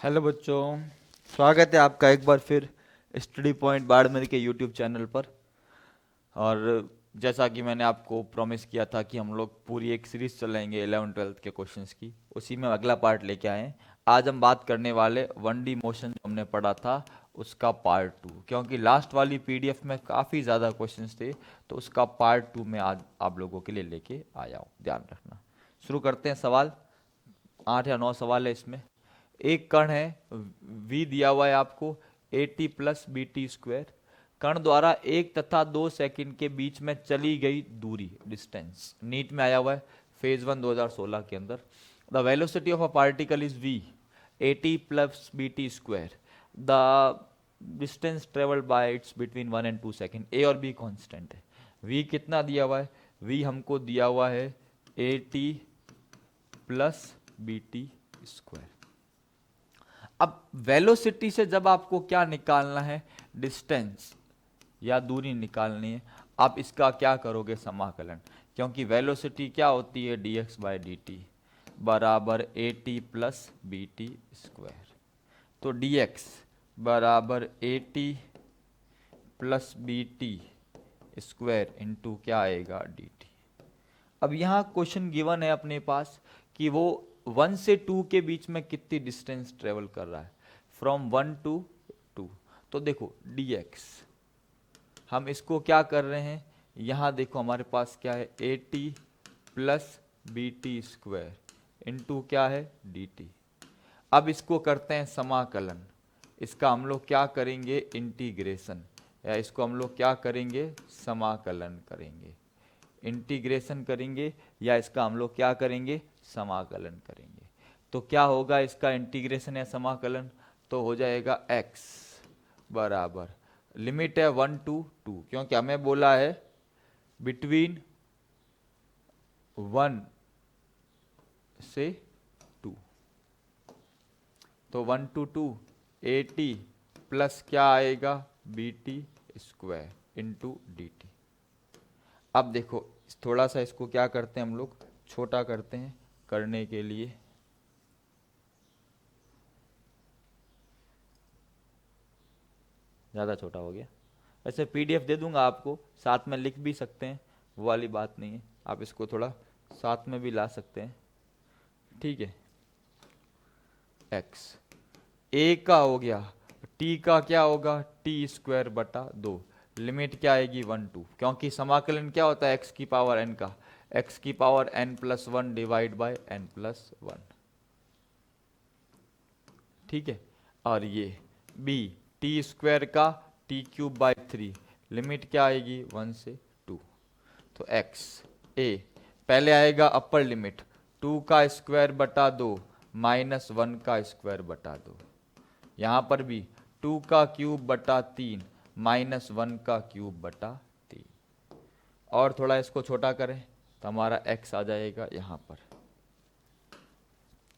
Hello बच्चों, स्वागत है आपका एक बार फिर स्टडी पॉइंट बाड़मेर के यूट्यूब चैनल पर। और जैसा कि मैंने आपको प्रॉमिस किया था कि हम लोग पूरी एक सीरीज चलाएंगे 11th 12th के क्वेश्चंस की, उसी में अगला पार्ट लेके आए हैं। आज हम बात करने वाले 1D मोशन जो हमने पढ़ा था उसका पार्ट 2, क्योंकि लास्ट वाली पीडीएफ में काफ़ी ज़्यादा क्वेश्चंस थे, तो उसका पार्ट 2 में आज आप लोगों के लिए लेके आया हूँ, ध्यान रखना। शुरू करते हैं। सवाल 8 या 9 सवाल है इसमें। एक कण है, v दिया हुआ है आपको, AT प्लस BT स्क्वायर। कण द्वारा 1 तथा 2 सेकंड के बीच में चली गई दूरी, डिस्टेंस, नीट में आया हुआ है फेज 1 2016 के अंदर। The velocity of a particle is v, AT plus BT square. The distance travelled by its between 1 and 2 second. A और बी कांस्टेंट है। v कितना दिया हुआ है? v हमको दिया हुआ है AT प्लस BT स्क्वायर। अब वेलोसिटी से जब आपको क्या निकालना है, डिस्टेंस या दूरी निकालनी है, आप इसका क्या करोगे? समाकलन। क्योंकि वेलोसिटी क्या होती है? dx बाय dt बराबर AT प्लस BT स्क्वायर। तो dx बराबर AT plus BT square into क्या आएगा? dt। अब यहाँ क्वेश्चन गिवन है अपने पास कि वो 1 से 2 के बीच में कितनी डिस्टेंस ट्रेवल कर रहा है, फ्रॉम 1 टू 2। तो देखो dx, हम इसको क्या कर रहे हैं, यहाँ देखो हमारे पास क्या है, AT plus BT square into क्या है? dt। अब इसको करते हैं समाकलन। इसका हम लोग क्या करेंगे? इंटीग्रेशन, या इसको हम लोग क्या करेंगे? समाकलन करेंगे। इंटीग्रेशन करेंगे या इसका हम लोग क्या करेंगे? समाकलन करेंगे। तो क्या होगा इसका इंटीग्रेशन या समाकलन? तो हो जाएगा x बराबर, लिमिट है 1 टू 2, क्योंकि हमें बोला है बिटवीन 1 से 2। तो 1 टू 2 AT प्लस क्या आएगा? BT square into dt। अब देखो थोड़ा सा इसको क्या करते हैं हम लोग, छोटा करते हैं करने के लिए। ज़्यादा छोटा हो गया। वैसे पीडीएफ दे दूंगा आपको, साथ में लिख भी सकते हैं, वो वाली बात नहीं है। आप इसको थोड़ा साथ में भी ला सकते हैं, ठीक है। x a का हो गया, t का क्या होगा? t स्क्वायर बटा 2। लिमिट क्या आएगी? 1 2, क्योंकि समाकलन क्या होता है x की पावर n का? x की power n plus 1 divide by n plus 1, ठीक है। और ये b t स्क्वायर का t क्यूब बाय 3, लिमिट क्या आएगी? 1 से 2। तो x a पहले आएगा अपर लिमिट 2 का स्क्वायर बटा 2 माइनस 1 का स्क्वायर बटा 2। यहाँ पर भी 2 का क्यूब बटा 3 माइनस 1 का क्यूब बटा 3। और थोड़ा इसको छोटा करें तो हमारा x आ जाएगा यहाँ पर,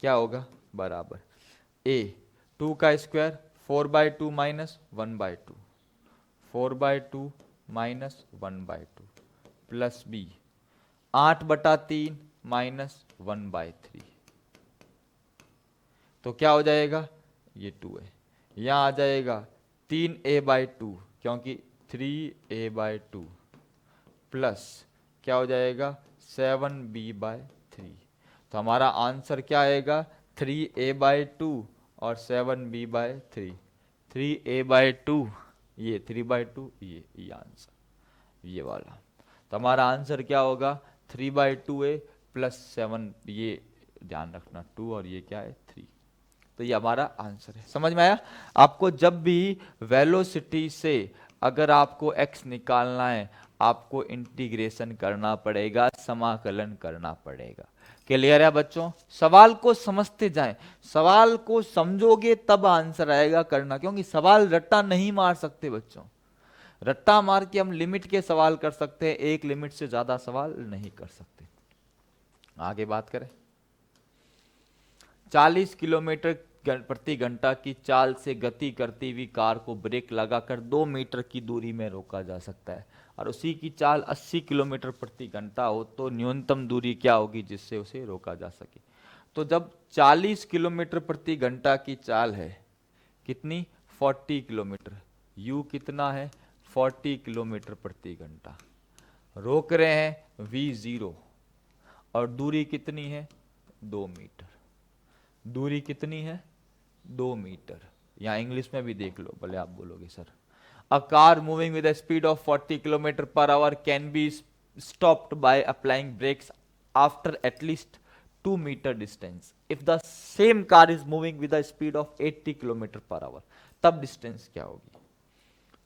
क्या होगा? बराबर a 2 का square 4/2 minus 1/2, 4/2 minus 1/2 plus b 8/3 minus 1/3। तो क्या हो जाएगा? ये 2 है। यहाँ आ जाएगा 3a/2, क्योंकि 3a/2 प्लस क्या हो जाएगा? 7b/3। तो हमारा आंसर क्या आएगा? 3a/2 और 7b/3। 3a/2 ये 3/2 ये आंसर ये वाला। तो हमारा आंसर क्या होगा? 3/2a प्लस 7, ये ध्यान रखना 2 और ये क्या है? 3। तो ये हमारा आंसर है। समझ में आया आपको? जब भी वेलोसिटी से अगर आपको x निकालना है, आपको इंटीग्रेशन करना पड़ेगा, समाकलन करना पड़ेगा। क्लियर है बच्चों? सवाल को समझते जाएं, सवाल को समझोगे तब आंसर आएगा करना, क्योंकि सवाल रट्टा नहीं मार सकते बच्चों। रट्टा मार के हम लिमिट के सवाल कर सकते हैं, एक लिमिट से ज्यादा सवाल नहीं कर सकते। आगे बात करें। 40 किलोमीटर प्रति घंटा की चाल से गति करती हुई कार को ब्रेक लगाकर 2 मीटर की दूरी में रोका जा सकता है, और उसी की चाल 80 किलोमीटर प्रति घंटा हो तो न्यूनतम दूरी क्या होगी जिससे उसे रोका जा सके? तो जब 40 किलोमीटर प्रति घंटा की चाल है, कितनी 40 किलोमीटर, u कितना है 40 किलोमीटर प्रति घंटा, रोक रहे हैं v0 और दूरी कितनी है 2 मीटर, दूरी कितनी है 2 मीटर। यहाँ इंग्लिश में भी देख लो, भले आप बोलोगे sir. A car moving with a speed of 40 kilometre per hour can be stopped by applying brakes after at least 2 meter distance if the same car is moving with a speed of 80 kilometre per hour. तब distance क्या होगी,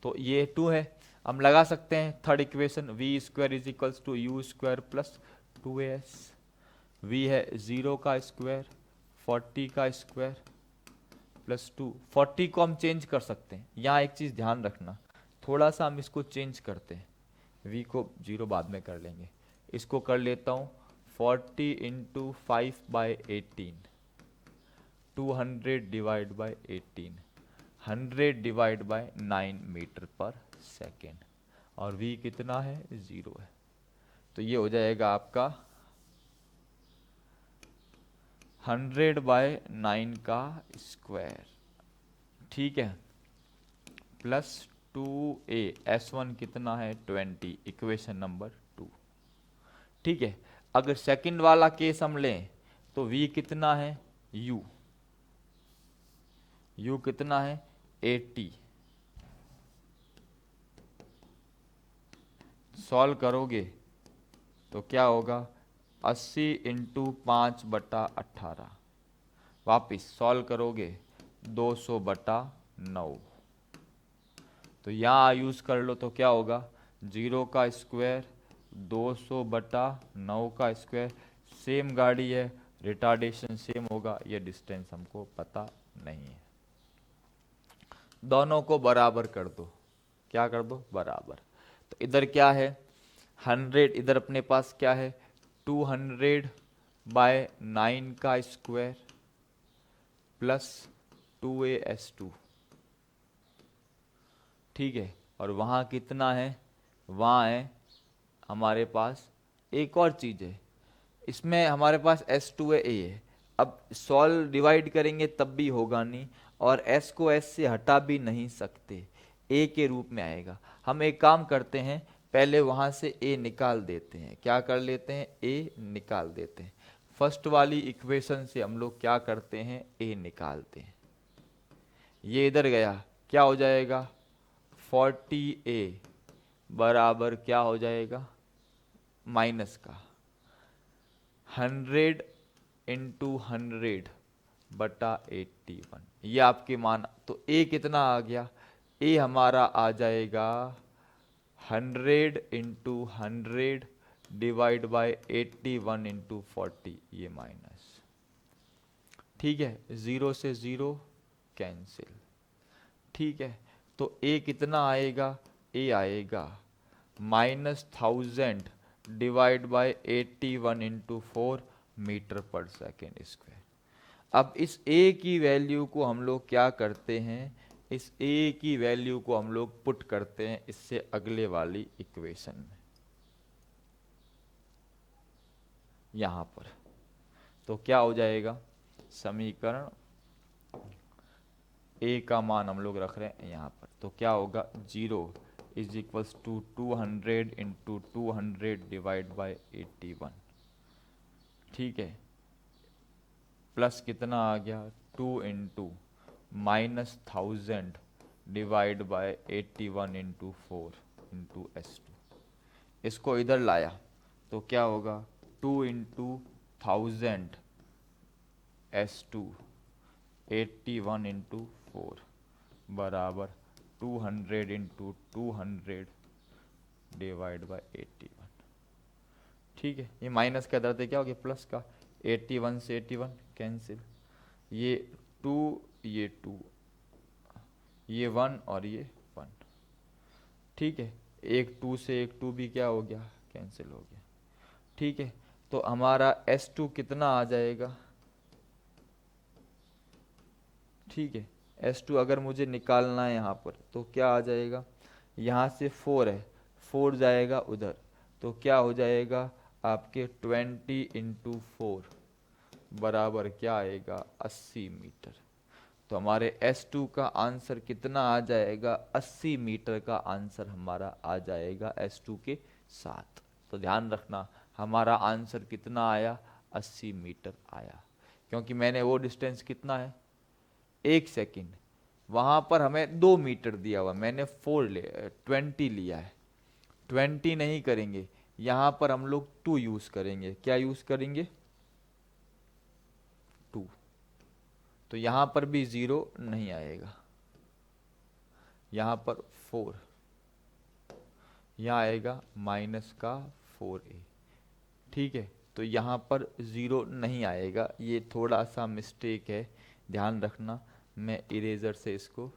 तो ये 2 है, हम लगा सकते हैं third equation, V square is equals to U square plus 2as। V है 0 का स्क्वायर 40 का स्क्वायर प्लस 2। 40 को हम चेंज कर सकते हैं, यहाँ एक चीज ध्यान रखना, थोड़ा सा हम इसको चेंज करते हैं, v को 0 बाद में कर लेंगे, इसको कर लेता हूँ 40 into 5/18, 200 divide by 18, 100 divide by 9 metre per second, और v कितना है 0 है, तो ये हो जाएगा आपका 100/9 का स्क्वायर, ठीक है, प्लस 2a, s1 कितना है 20, इक्वेशन नंबर 2, ठीक है। अगर सेकंड वाला केस हम लें तो v कितना है u कितना है 80, सॉल्व करोगे तो क्या होगा 80 इंटू 5/18, वापिस सॉल्व करोगे 200/9, तो यहाँ यूज कर लो तो क्या होगा 0 का स्क्वायर 200/9 का स्क्वायर, सेम गाड़ी है, रिटार्डेशन सेम होगा, ये डिस्टेंस हमको पता नहीं है। दोनों को बराबर कर दो, क्या कर दो बराबर, तो इधर क्या है 100, इधर अपने पास क्या है 200/9 का स्क्वायर प्लस 2as2, ठीक है, और वहाँ कितना है, वहाँ है हमारे पास एक और चीज है, इसमें हमारे पास s2 है, a है, अब सॉल्व डिवाइड करेंगे तब भी होगा नहीं, और s को s से हटा भी नहीं सकते, a के रूप में आएगा। हम एक काम करते हैं, पहले वहां से a निकाल देते हैं, क्या कर लेते हैं a निकाल देते हैं, फर्स्ट वाली इक्वेशन से हम लोग क्या करते हैं a निकालते हैं, ये इधर गया, क्या हो जाएगा 40a बराबर क्या हो जाएगा माइनस का 100 इंटू 100/81, ये आपके मान, तो a कितना आ गया, a हमारा आ जाएगा 100 इंटू 100 डिवाइड बाई 81 इंटू 40, ये माइनस, ठीक है, 0 से 0 कैंसिल, ठीक है, तो a कितना आएगा, a आएगा -1000 divide by 81 into 4 metre per second square. अब इस a की वैल्यू को हम लोग क्या करते हैं, इस a की वैल्यू को हम लोग पुट करते हैं इससे अगले वाली इक्वेशन में, यहां पर, तो क्या हो जाएगा समीकरण a का मान हम लोग रख रहे हैं यहां पर, तो क्या होगा 0 is equals to 200 into 200 divide by 81, ठीक है, प्लस कितना आ गया 2 into -1000 divide by 81 into 4 into s2, इसको इधर लाया तो क्या होगा 2 इंटू 1000 s2 81 इंटू 4 बराबर 200 इंटू 200 डिवाइड बाय 81, ठीक है, ये माइनस का दर्द है, क्या हो गया प्लस का, 81 से 81 कैंसिल, ये 2 ये 2 ये 1 और ये 1, ठीक है, एक 2 से एक 2 भी क्या हो गया कैंसिल हो गया, ठीक है, तो हमारा S2 कितना आ जाएगा, ठीक है, S2 अगर मुझे निकालना है यहाँ पर तो क्या आ जाएगा, यहाँ से 4 है, 4 जाएगा उधर, तो क्या हो जाएगा आपके 20 इंटू 4 बराबर क्या आएगा 80 मीटर। तो हमारे S2 का आंसर कितना आ जाएगा, 80 मीटर का आंसर हमारा आ जाएगा S2 के साथ। तो ध्यान रखना हमारा आंसर कितना आया, 80 मीटर आया, क्योंकि मैंने वो डिस्टेंस कितना है 1 सेकंड, वहां पर हमें 2 मीटर दिया हुआ, मैंने 20 लिया है। 20 नहीं करेंगे, यहां पर हम लोग 2 यूज करेंगे। क्या यूज करेंगे, 2। तो यहां पर भी 0 नहीं आएगा, यहां पर 4, यहां आएगा माइनस का 4a। ठीक है, तो यहां पर 0 नहीं आएगा, ये थोड़ा सा मिस्टेक है, ध्यान रखना। मैं इरेजर से इसको,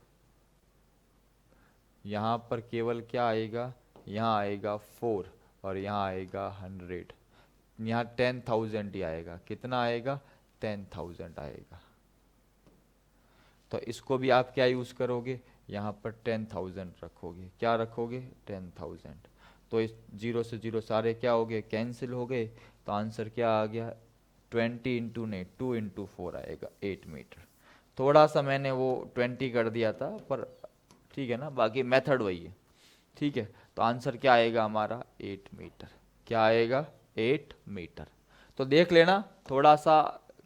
यहाँ पर केवल क्या आएगा, यहाँ आएगा 4 और यहाँ आएगा 100, यहाँ 10,000 ही आएगा। कितना आएगा, 10,000 आएगा। तो इसको भी आप क्या यूज करोगे, यहाँ पर 10,000 रखोगे। क्या रखोगे, 10,000। तो इस 0 से 0 सारे क्या हो गए, कैंसिल हो गए। तो आंसर क्या आ गया, 20 इंटू नहीं 2 इंटू 4 आएगा 8 मीटर। थोड़ा सा मैंने वो 20 कर दिया था, पर ठीक है ना, बाकी मेथड वही है। ठीक है, तो आंसर क्या आएगा हमारा 8 मीटर। क्या आएगा, 8 मीटर। तो देख लेना, थोड़ा सा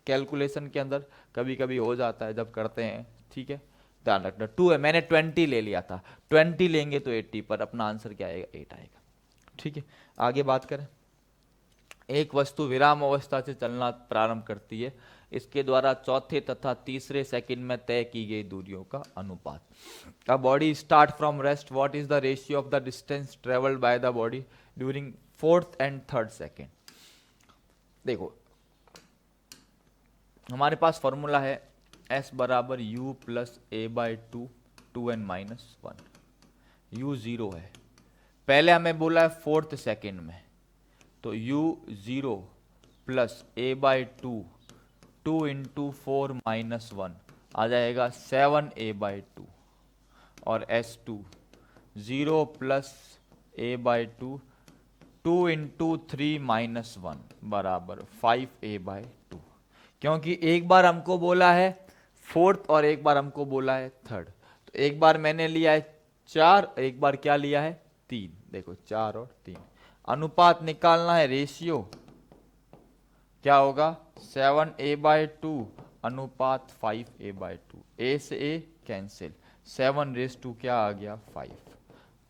कैलकुलेशन के अंदर कभी कभी हो जाता है जब करते हैं। ठीक है, ध्यान रखना 2 है, मैंने 20 ले लिया था, 20 लेंगे तो 80, पर अपना आंसर क्या आएगा, 8 आएगा। ठीक है, आगे बात करें। एक वस्तु विराम अवस्था से चलना प्रारंभ करती है, इसके द्वारा चौथे तथा तीसरे सेकंड में तय की गई दूरियों का अनुपात। A body start from rest, what is the ratio of the distance travelled by the body during 4th and 3rd second. देखो हमारे पास फॉर्मूला है S बराबर U plus A by 2 2n-1। U 0 है, पहले हमें बोला है 4th सेकंड में, तो U 0 plus A by 2 2 into 4-1 आ जाएगा 7a/2। और S2 0 plus A by 2 2 into 3-1 बराबर 5a/2। क्योंकि एक बार हमको बोला है 4th और एक बार हमको बोला है 3rd, तो एक बार मैंने लिया है 4, एक बार क्या लिया है 3। देखो 4 और 3, अनुपात निकालना है, रेशियो क्या होगा 7a/2 अनुपात 5a/2। ए से ए कैंसिल, 7 क्या आ गया 5।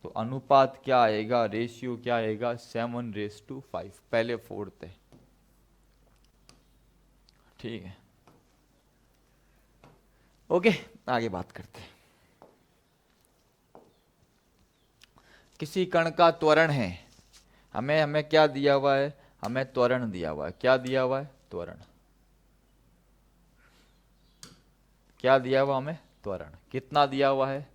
तो अनुपात क्या आएगा, रेशियो क्या आएगा 7:5। पहले 4th है। ठीक है, ओके, आगे बात करते हैं। किसी कण का त्वरण है, हमें क्या दिया हुआ है, हमें त्वरण दिया हुआ है। क्या दिया हुआ है, त्वरण। क्या दिया हुआ हमें, त्वरण। कितना दिया हुआ है,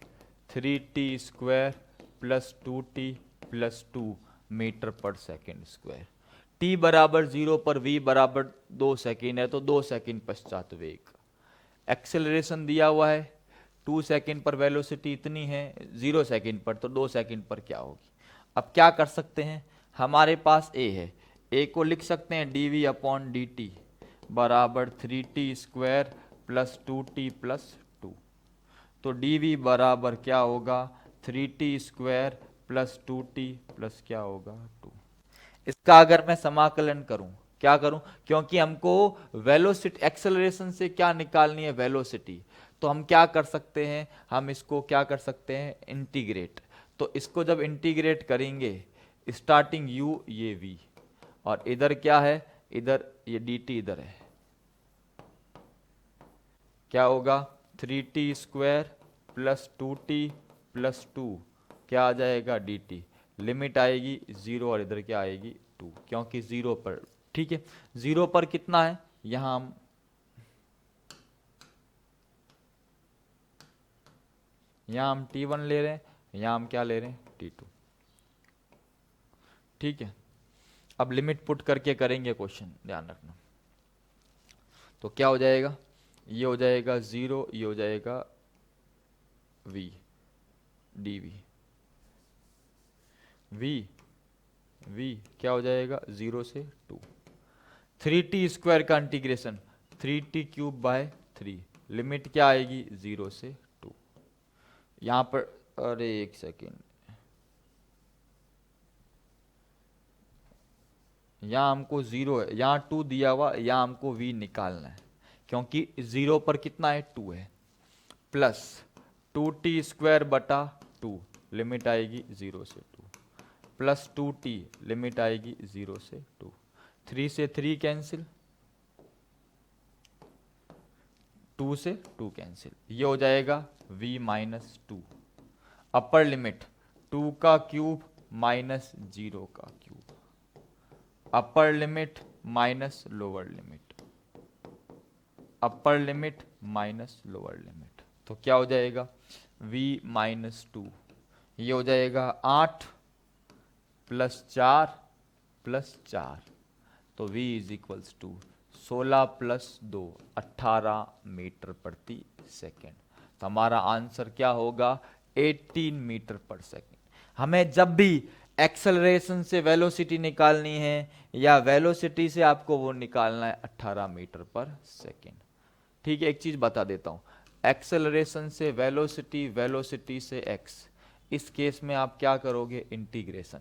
3t² plus 2t plus 2 metre per second square. t बराबर 0 पर v बराबर 2 सेकेंड है, तो 2 सेकेंड पश्चात वेग। एक्सेलरेशन दिया हुआ है 2 सेकेंड पर, वेलोसिटी इतनी है 0 सेकेंड पर, तो 2 सेकेंड पर क्या होगी। अब क्या कर सकते हैं, हमारे पास a है, a को लिख सकते हैं dv/dt बराबर 3t² प्लस 2t प्लस 2। तो dv बराबर क्या होगा 3t² प्लस 2t प्लस क्या होगा 2। इसका अगर मैं समाकलन करूं, क्या करूं, क्योंकि हमको वेलोसिटी एक्सेलरेशन से क्या निकालनी है, वेलोसिटी। तो हम क्या कर सकते हैं, हम इसको क्या कर सकते हैं, इंटीग्रेट। तो इसको जब इंटीग्रेट करेंगे, स्टार्टिंग u ये v, और इधर क्या है, इधर ये dt इधर है, क्या होगा 3t² प्लस 2t प्लस 2 क्या आ जाएगा dt। लिमिट आएगी 0 और इधर क्या आएगी 2, क्योंकि 0 पर। ठीक है, 0 पर कितना है, यहां हम t1 ले रहे हैं, यहां हम क्या ले रहे हैं t2। ठीक है, अब लिमिट पुट करके करेंगे क्वेश्चन, ध्यान रखना। तो क्या हो जाएगा, ये हो जाएगा 0, ये हो जाएगा v dv, v क्या हो जाएगा 0 से 2। 3t² का इंटीग्रेशन, 3t³ बाय 3, लिमिट क्या आएगी 0 से 2। यहां पर अरे एक सेकेंड, यहाँ हमको 0 है, यहाँ 2 दिया हुआ, यहाँ हमको v निकालना है क्योंकि 0 पर कितना है 2 है, प्लस 2t² बटा 2, लिमिट आएगी 0 से 2, प्लस 2t, लिमिट आएगी 0 से 2, 3 से 3 कैंसिल, 2 से 2 कैंसिल, ये हो जाएगा v माइनस 2, अपर लिमिट 2 का क्यूब माइनस 0 का cube, upper limit minus lower limit, upper limit minus lower limit, तो क्या हो जाएगा v माइनस 2, ये हो जाएगा 8 प्लस 4 प्लस 4, तो v is equals to 16 plus 2 18 metre प्रति सेकेंड। तो हमारा आंसर क्या होगा 18 मीटर पर सेकेंड। हमें जब भी एक्सेलरेशन से वेलोसिटी निकालनी है या वेलोसिटी से आपको वो निकालना है 18 मीटर पर सेकेंड। ठीक है, एक चीज बता देता हूं, एक्सेलरेशन से वेलोसिटी, वेलोसिटी से एक्स, इस केस में आप क्या करोगे इंटीग्रेशन,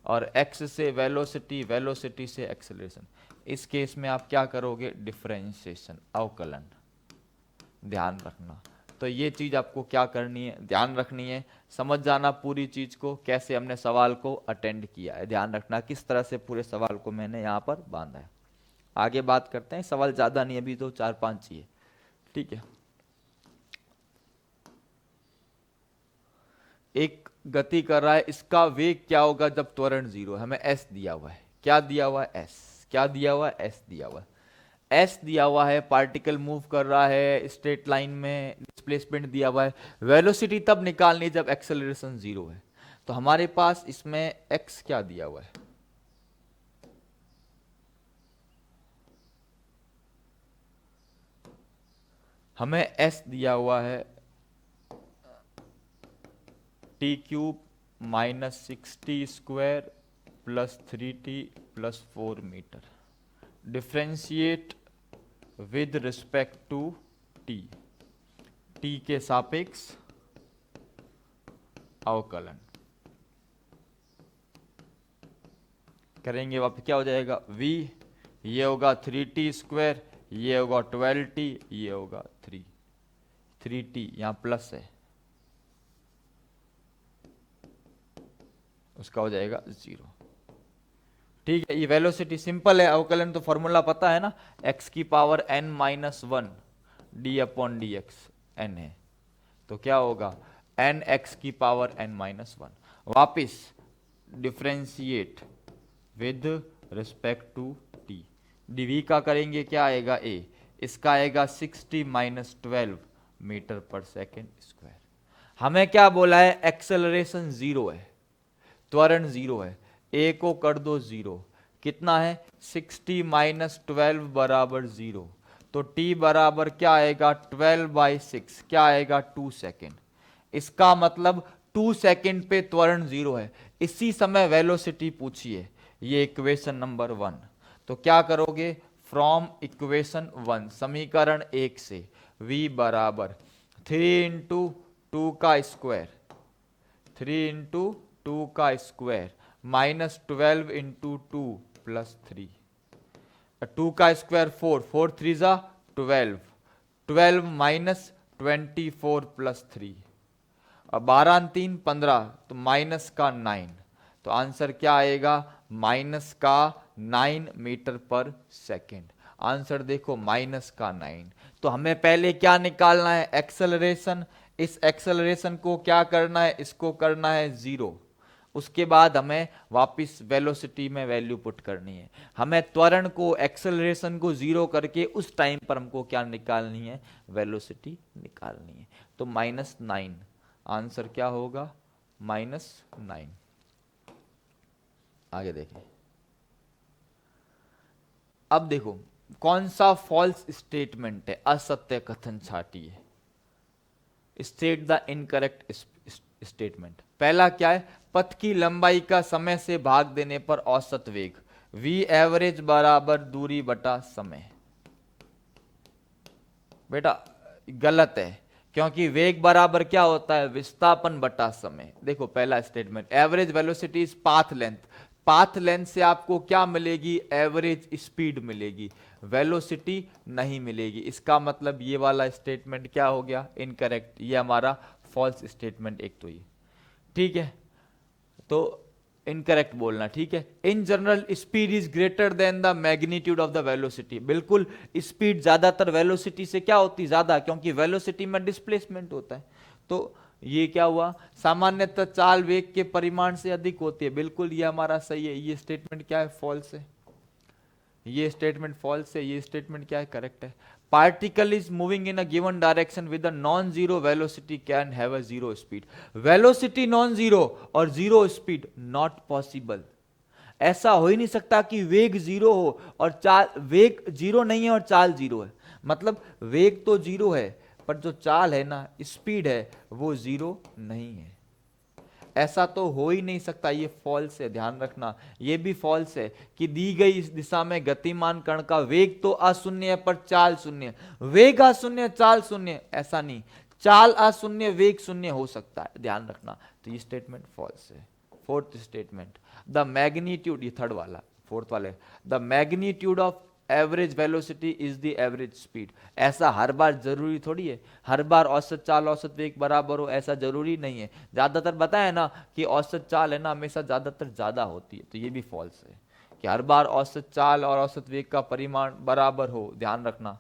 और एक्स से वेलोसिटी, वेलोसिटी से एक्सेलरेशन, इस केस में आप क्या करोगे डिफरेंशिएशन, अवकलन। ध्यान रखना, तो ये चीज आपको क्या करनी है, ध्यान रखनी है, समझ जाना पूरी चीज को, कैसे हमने सवाल को अटेंड किया है, ध्यान रखना किस तरह से पूरे सवाल को मैंने यहाँ पर बांधा है। आगे बात करते हैं, सवाल ज्यादा नहीं, अभी तो 4-5 चाहिए। ठीक है, एक गति कर रहा है, इसका वेग क्या होगा जब त्वरण 0 है, हमें s दिया हुआ है, क्या दिया हुआ है s, क्या दिया हुआ है s दिया हुआ है, एस दिया हुआ है, पार्टिकल मूव कर रहा है स्ट्रेट लाइन में, डिस्प्लेसमेंट दिया हुआ है, वेलोसिटी तब निकालनी जब एक्सेलरेशन 0 है। तो हमारे पास इसमें एक्स क्या दिया हुआ है, हमें एस दिया हुआ है t³ minus 60² plus 3t plus 4 metre, differentiate with respect to t, t के सापेक्ष अवकलन करेंगे, वहां पे क्या हो जाएगा v, ये होगा 3t², ये होगा 12t, ये होगा 3t, यहां प्लस है, उसका हो जाएगा 0। ठीक है, ये वेलोसिटी सिंपल है, अवकलन तो फॉर्मूला पता है ना, x की power n minus 1 D upon D X, N है, तो क्या होगा n x की पावर n माइनस 1, वापिस differentiate with respect to t, dv का करेंगे क्या आएगा a, इसका आएगा 60 minus 12 metre per second square. हमें क्या बोला है, एक्सेलरेशन 0 है, त्वरण 0 है, a को कर दो 0, कितना है 60 माइनस 12 बराबर 0, तो t बराबर क्या आएगा 12/6, क्या आएगा 2 सेकेंड। इसका मतलब 2 सेकेंड पे त्वरण 0 है, इसी समय वेलोसिटी पूछिए, ये इक्वेशन नंबर 1। तो क्या करोगे, फ्रॉम इक्वेशन 1 समीकरण 1 से v बराबर 3 इंटू 2 का स्क्वायर, 3 इंटू 2 का स्क्वायर माइनस 12 इंटू 2 प्लस 3, 2 का स्क्वायर 4, 4 3 जा 12, 12 माइनस 24 प्लस 3, अब 12 3 15, तो माइनस का 9, तो आंसर क्या आएगा माइनस का 9 मीटर पर सेकेंड। आंसर देखो माइनस का 9। तो हमें पहले क्या निकालना है, एक्सेलरेशन, इस एक्सेलरेशन को क्या करना है, इसको करना है 0, उसके बाद हमें वापस वेलोसिटी में वैल्यू पुट करनी है। हमें त्वरण को, एक्सेलरेशन को 0 करके उस टाइम पर हमको क्या निकालनी है, वेलोसिटी निकालनी है। तो -9, आंसर क्या होगा -9। आगे देखें, अब देखो कौन सा फॉल्स स्टेटमेंट है, असत्य कथन छाटी है, स्टेट द इनकरेक्ट स्टेटमेंट। पहला क्या है, पथ की लंबाई का समय से भाग देने पर औसत वेग v एवरेज बराबर दूरी बटा समय। बेटा गलत है, क्योंकि वेग बराबर क्या होता है, विस्थापन बटा समय। देखो पहला statement, average velocity is path length, path length से आपको क्या मिलेगी, एवरेज स्पीड मिलेगी, वेलोसिटी नहीं मिलेगी। इसका मतलब ये वाला स्टेटमेंट क्या हो गया, इनकरेक्ट, ये हमारा फॉल्स स्टेटमेंट एक तो ये, ठीक है, तो इनकरेक्ट बोलना, ठीक है। In general speed is greater than the magnitude of the velocity, बिल्कुल स्पीड ज्यादातर वेलोसिटी से क्या होती, ज्यादा, क्योंकि वेलोसिटी में डिस्प्लेसमेंट होता है। तो ये क्या हुआ, सामान्यतः चाल वेग के परिमाण से अधिक होती है, बिल्कुल ये हमारा सही है। ये स्टेटमेंट क्या है, फॉल्स है, ये स्टेटमेंट फॉल्स है, ये स्टेटमेंट क्या है, करेक्ट है। Particle is moving in a given direction with a non zero velocity can have a zero speed, velocity non zero और जीरो स्पीड नॉट पॉसिबल। ऐसा हो ही नहीं सकता कि वेग जीरो हो और चाल, वेग जीरो नहीं है और चाल जीरो है, मतलब वेग तो जीरो है पर जो चाल है ना, स्पीड है, वो जीरो नहीं है। ऐसा तो हो ही नहीं सकता, ये फॉल्स है, ध्यान रखना। ये भी फॉल्स है कि दी गई इस दिशा में गतिमान कण का वेग तो अशून्य है पर चाल शून्य है, वेग अशून्य चाल शून्य, ऐसा नहीं, चाल अशून्य वेग शून्य हो सकता है, ध्यान रखना। तो ये स्टेटमेंट फॉल्स है। फोर्थ स्टेटमेंट, द मैग्नीट्यूड, ये थर्ड वाला, फोर्थ वाले, the magnitude of average velocity is the average speed, ऐसा हर बार जरूरी थोड़ी है, हर बार औसत चाल औसत वेग बराबर हो, ऐसा जरूरी नहीं है। ज्यादातर बताया ना कि औसत चाल है ना हमेशा ज्यादातर ज्यादा होती है, तो ये भी फॉल्स है कि हर बार औसत चाल और औसत वेग का परिमाण बराबर हो, ध्यान रखना।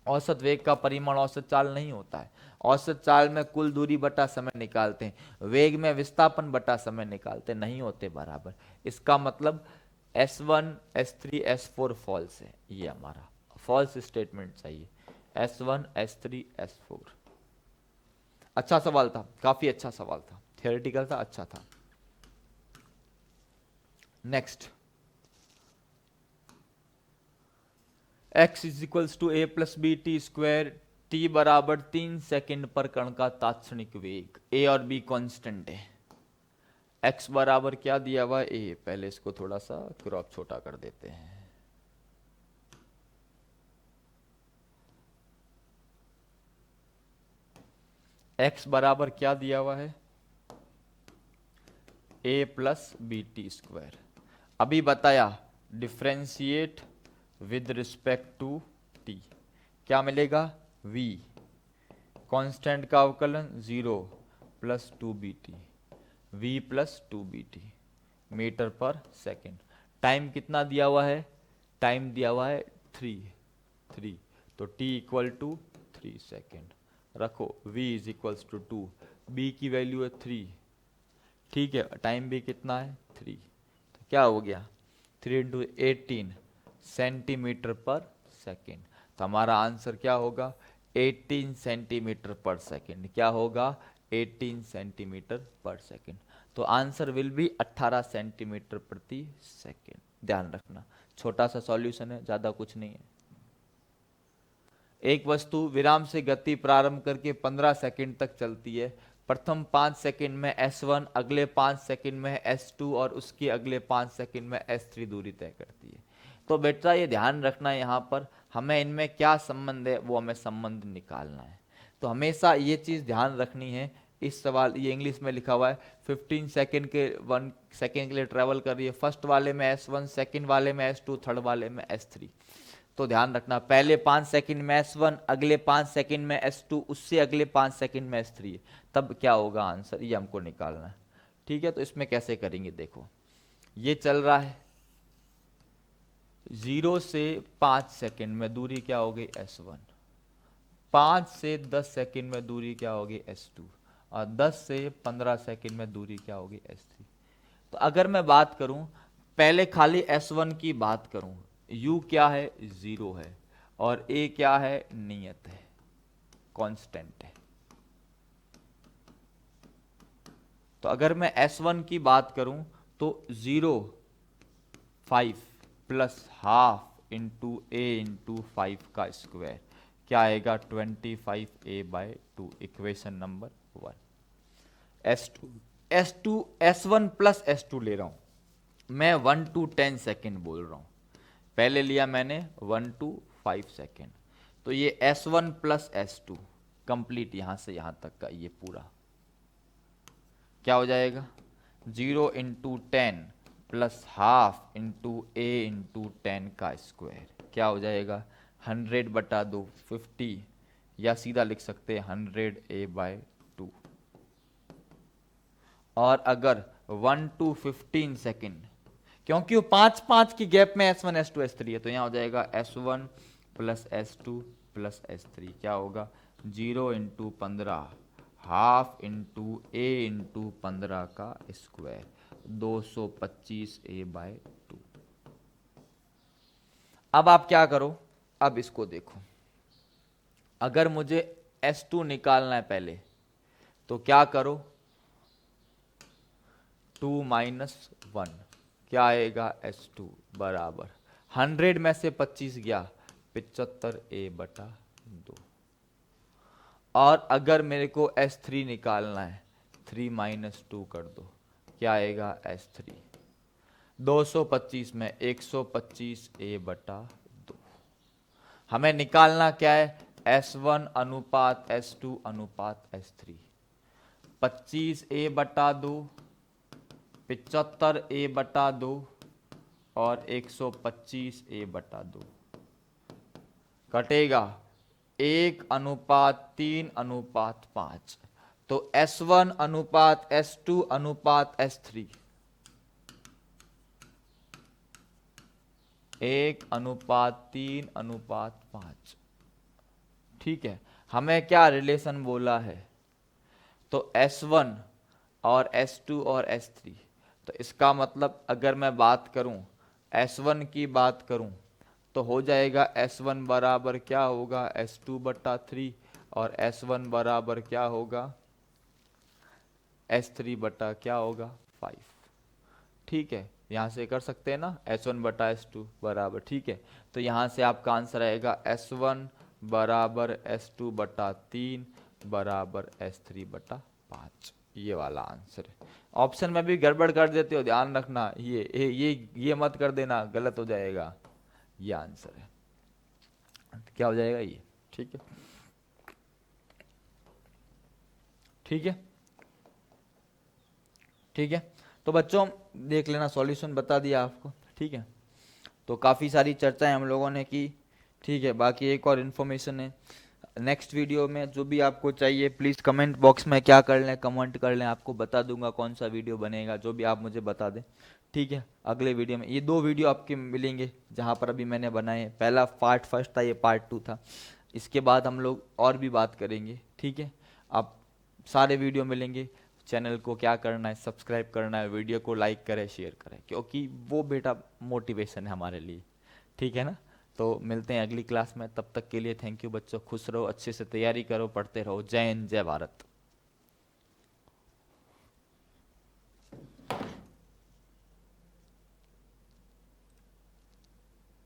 औसत वेग का परिमाण औसत चाल नहीं होता है, औसत चाल में कुल दूरी बटा समय निकालते हैं, वेग में विस्थापन बटा समय निकालते, नहीं होते बराबर। इसका मतलब S1 S3 S4 फॉल्स है, ये हमारा फॉल्स स्टेटमेंट चाहिए, S1 S3 S4। अच्छा सवाल था, काफी अच्छा सवाल था, थियोरेटिकल था, अच्छा था। Next, x is equals to A plus B T square, t बराबर 3 सेकेंड पर कण का तात्क्षणिक वेग, a और b कांस्टेंट है, x बराबर क्या दिया हुआ है, a, पहले इसको थोड़ा सा क्रॉप छोटा कर देते हैं, x बराबर क्या दिया हुआ है, a plus B T square. अभी बताया differentiate with respect to t, क्या मिलेगा, v, कांस्टेंट का अवकलन 0 plus 2bt, v plus 2bt metre per second. Time कितना दिया हुआ है, टाइम दिया हुआ है 3, तो t इक्वल टू 3 सेकेंड रखो, v is equals to 2, b की वैल्यू है 3, ठीक है, टाइम भी कितना है 3, तो क्या हो गया 3 इंटू 18 सेंटीमीटर पर सेकेंड। तो हमारा आंसर क्या होगा, 18 सेंटीमीटर पर सेकेंड, क्या होगा 18 सेंटीमीटर पर सेकेंड। तो आंसर विल बी 18 सेंटीमीटर प्रति सेकेंड, ध्यान रखना। छोटा सा सॉल्यूशन है, ज्यादा कुछ नहीं है। एक वस्तु विराम से गति प्रारंभ करके 15 सेकंड तक चलती है, प्रथम 5 सेकंड में S1, अगले 5 सेकंड में S2 और उसके अगले 5 सेकंड में S3 दूरी तय करती है। तो बेटा ये ध्यान रखना है, यहाँ पर हमें इनमें क्या संबंध है वो हमें संबंध निकालना है। तो हमेशा ये चीज़ ध्यान रखनी है। इस सवाल, ये इंग्लिश में लिखा हुआ है 15 सेकंड के 1 सेकंड के लिए ट्रेवल कर रही है, फर्स्ट वाले में S1, सेकंड वाले में S2, थर्ड वाले में S3। तो ध्यान रखना, पहले 5 सेकंड में S1, अगले 5 सेकंड में S2, उससे अगले 5 सेकंड में S3, तब क्या होगा आंसर, ये हमको निकालना है। ठीक है, तो इसमें कैसे करेंगे, देखो ये चल रहा है 0 से 5 सेकंड में दूरी क्या होगी S1, 5 से 10 सेकंड में दूरी क्या होगी S2, और 10 से 15 सेकंड में दूरी क्या होगी S3। तो अगर मैं बात करूं, पहले खाली S1 की बात करूं, U क्या है, 0 है, और A क्या है, नियत है, कांस्टेंट है। तो अगर मैं S1 की बात करूं तो 0, 5 plus half into A into 5 का स्क्वायर, क्या आएगा 25A/2, equation number 1। S1 plus S2 ले रहा हूं मैं, 1 to 10 सेकेंड बोल रहा हूं, पहले लिया मैंने 1 to 5 सेकेंड, तो ये S1 प्लस S2 कंप्लीट यहां से यहां तक का ये पूरा क्या हो जाएगा 0 इंटू 10 प्लस हाफ इंटू ए इंटू 10 का स्क्वायर क्या हो जाएगा 100 बटा 2 50 या सीधा लिख सकते हैं 100a/2। और अगर 1 to 15 सेकेंड क्योंकि वो 5 की गैप में S1 S2 S3 है तो यहाँ हो जाएगा S1 plus S2 plus S3 क्या होगा 0 इंटू 15 हाफ इंटू ए इंटू 15 का स्क्वायर 225a/2। अब आप क्या करो अब इसको देखो अगर मुझे S2 निकालना है पहले तो क्या करो 2 माइनस 1 क्या आएगा S2 बराबर 100 में से 25 गया 75a/2। और अगर मेरे को S3 निकालना है 3 माइनस 2 कर दो क्या आएगा S3 225 में 125a/2। हमें निकालना क्या है S1 अनुपात S2 अनुपात S3 25a/2 75a/2 और 125a/2 कटेगा 1:3:5 तो S1 अनुपात S2 अनुपात S3 1:3:5। ठीक है हमें क्या रिलेशन बोला है तो S1 और S2 और S3 तो इसका मतलब अगर मैं बात करूं S1 की बात करूं तो हो जाएगा S1 बराबर क्या होगा S2/3 और S1 बराबर क्या होगा S3 बटा क्या होगा 5। ठीक है यहां से कर सकते हैं ना S1/S2 बराबर ठीक है तो यहां से आपका आंसर आएगा S1 बराबर S2/3 बराबर S3/5 ये वाला आंसर है। ऑप्शन में भी गड़बड़ कर देते हो ध्यान रखना ये मत कर देना गलत हो जाएगा। ये आंसर है क्या हो जाएगा ये ठीक है ठीक है ठीक है तो बच्चों देख लेना सॉल्यूशन बता दिया आपको ठीक है। तो काफ़ी सारी चर्चाएं हम लोगों ने की ठीक है। बाकी एक और इन्फॉर्मेशन है नेक्स्ट वीडियो में जो भी आपको चाहिए प्लीज़ कमेंट बॉक्स में क्या कर लें कमेंट कर लें आपको बता दूंगा कौन सा वीडियो बनेगा जो भी आप मुझे बता दें ठीक है। अगले वीडियो में ये 2 वीडियो आपके मिलेंगे जहाँ पर अभी मैंने बनाए हैं पहला पार्ट 1 था ये पार्ट 2 था इसके बाद हम लोग और भी बात करेंगे ठीक है। आप सारे वीडियो मिलेंगे चैनल को क्या करना है सब्सक्राइब करना है वीडियो को लाइक करें शेयर करें क्योंकि वो बेटा मोटिवेशन है हमारे लिए ठीक है ना। तो मिलते हैं अगली क्लास में तब तक के लिए थैंक यू बच्चों खुश रहो अच्छे से तैयारी करो पढ़ते रहो जय हिंद जय भारत।